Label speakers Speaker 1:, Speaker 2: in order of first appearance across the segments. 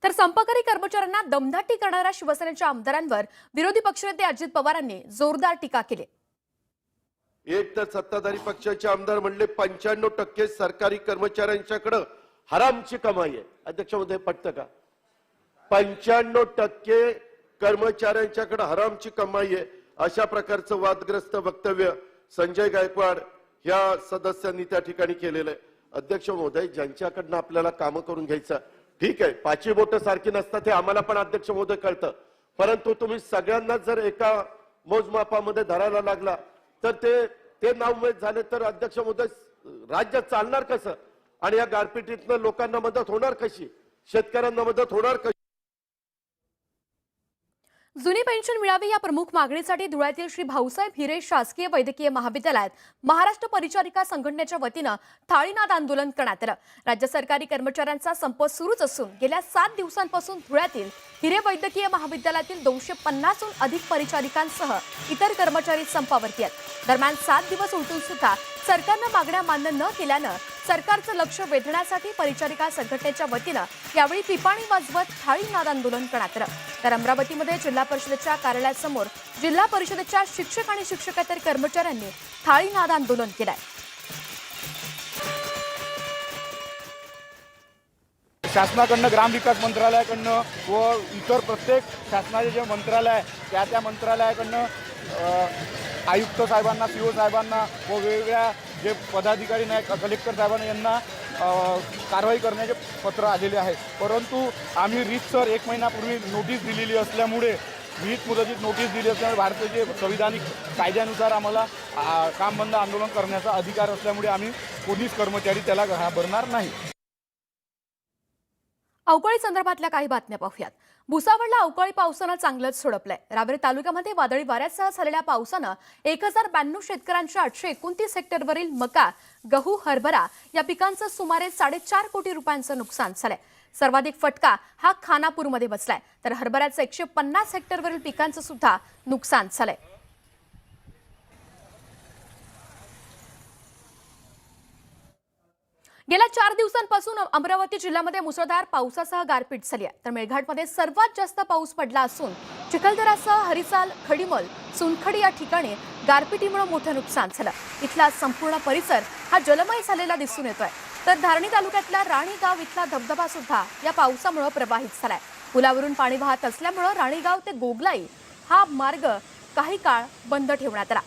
Speaker 1: तर संपकरी कर्मचाऱ्यांना दमदाटी करणाऱ्या शिवसेनेच्या आमदारांवर विरोधी पक्षनेते अजित पवारांनी जोरदार टीका केली।
Speaker 2: एक तर सत्ताधारी पक्षाचे आमदार म्हणले 95% सरकारी कर्मचाऱ्यांच्याकडे हरामची कमाई आहे। अध्यक्ष महोदय पटतं का? 95% कर्मचाऱ्यांच्याकडे हरामची कमाई आहे अशा प्रकारचं वादग्रस्त वक्तव्य संजय गायकवाड या सदस्यांनी त्या ठिकाणी केलेलं आहे। अध्यक्ष महोदय, ज्यांच्याकडनं आपल्याला काम करून घ्यायचं ठीक आहे, पाचवी बोटं सारखी नसतात हे आम्हाला पण अध्यक्ष महोदय कळतं, परंतु तुम्ही सगळ्यांना जर एका मोजमापामध्ये धरायला लागला तर ते नाउमेद झाले तर अध्यक्ष महोदय राज्य चालणार कसं? आणि या गारपिटीतनं लोकांना मदत होणार कशी? शेतकऱ्यांना मदत होणार कशी?
Speaker 1: जुनी पेन्शन मिळावी या प्रमुख मागणीसाठी धुळ्यातील श्री भाऊसाहेब हिरे शासकीय वैद्यकीय महाविद्यालयात महाराष्ट्र परिचारिका संघटनेच्या वतीनं थाळीनाद आंदोलन करण्यात आलं। राज्य सरकारी कर्मचाऱ्यांचा संप सुरूच असून गेल्या 7 दिवसांपासून धुळ्यातील हिरे वैद्यकीय महाविद्यालयातील 250हून अधिक परिचारिकांसह इतर कर्मचारी संपावरती आहेत। दरम्यान 7 दिवस उलटून सुद्धा सरकारनं मागण्या मान्य न केल्यानं सरकारचं लक्ष वेधण्यासाठी परिचारिका संघटनेच्या वतीनं यावेळी पिपाणी वाजवत थाळीनाद आंदोलन करण्यात आलं। तर अमरावतीमध्ये जिल्हा परिषदेच्या कार्यालयासमोर जिल्हा परिषदेच्या शिक्षक आणि शिक्षकेतर कर्मचाऱ्यांनी थाळीनाद आंदोलन केलंय।
Speaker 3: शासनाकडनं ग्रामविकास मंत्रालयाकडनं व इतर प्रत्येक शासनाचे जे मंत्रालय त्या मंत्रालयाकडनं आयुक्त साहेबांना, सीओ साहेबांना व वेगवेगळ्या जे पदाधिकारी नाही कलेक्टर साहेबांना यांना कारवाई करण्याचे पत्र आलेले आहे। परंतु आम्ही रीतसर 1 महिन्यापूर्वी नोटीस दिलेली असल्यामुळे विहित मुदतीत नोटीस दिली असल्यामुळे भारताचे संविधानिक कायद्यानुसार आम्हाला काम बंद आंदोलन करण्याचा अधिकार असल्यामुळे आम्ही पोलीस कर्मचारी त्याला घाबरणार नाही।
Speaker 1: अवकाळी संदर्भातल्या काही बातम्या पाहूयात। भुसावळला अवकाळी पावसानं चांगलंच सोडपलंय। रावेर तालुक्यामध्ये वादळी वाऱ्यासह झालेल्या पावसानं 1092 शेतकऱ्यांच्या 829 हेक्टरवरील मका, गहू, हरभरा या पिकांचं सुमारे 4.5 कोटी रुपयांचं नुकसान झालंय। सर्वाधिक फटका हा खानापूरमध्ये बसलाय, तर हरभऱ्याचं 150 हेक्टरवरील पिकांचं सुद्धा नुकसान झालंय। गेल्या 4 दिवसांपासून अमरावती जिल्ह्यामध्ये मुसळधार पावसासह गारपीट झाली आहे। तर मेळघाटमध्ये सर्वात जास्त पाऊस पडला असून चिखलदरासह हरिसाल, खडीमल, सुनखडी या ठिकाणी गारपिटीमुळे मोठं नुकसान झालं। इथला संपूर्ण परिसर हा जलमय झालेला दिसून येतोय। तर धारणी तालुक्यातल्या राणीगाव इथला धबधबा सुद्धा या पावसामुळे प्रवाहित झालाय। पुलावरून पाणी वाहत असल्यामुळे राणीगाव ते गोगलाई हा मार्ग काही काळ बंद ठेवण्यात आला।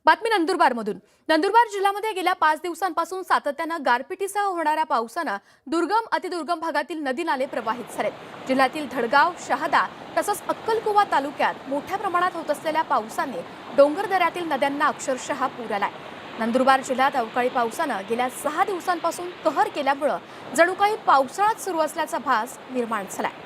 Speaker 1: बातमी नंदुरबारमधून। नंदुरबार जिल्ह्यामध्ये गेल्या 5 दिवसांपासून सातत्यानं गारपिटीसह होणाऱ्या पावसानं दुर्गम अतिदुर्गम भागातील नदी नाले प्रवाहित झालेत। जिल्ह्यातील धडगाव, शहादा तसंच अक्कलकुवा तालुक्यात मोठ्या प्रमाणात होत असलेल्या पावसाने डोंगर दऱ्यातील नद्यांना अक्षरशः पूर आलाय। नंदुरबार जिल्ह्यात अवकाळी पावसानं गेल्या 6 दिवसांपासून कहर केल्यामुळे जणू काही पावसाळाच सुरू असल्याचा भास निर्माण झालाय।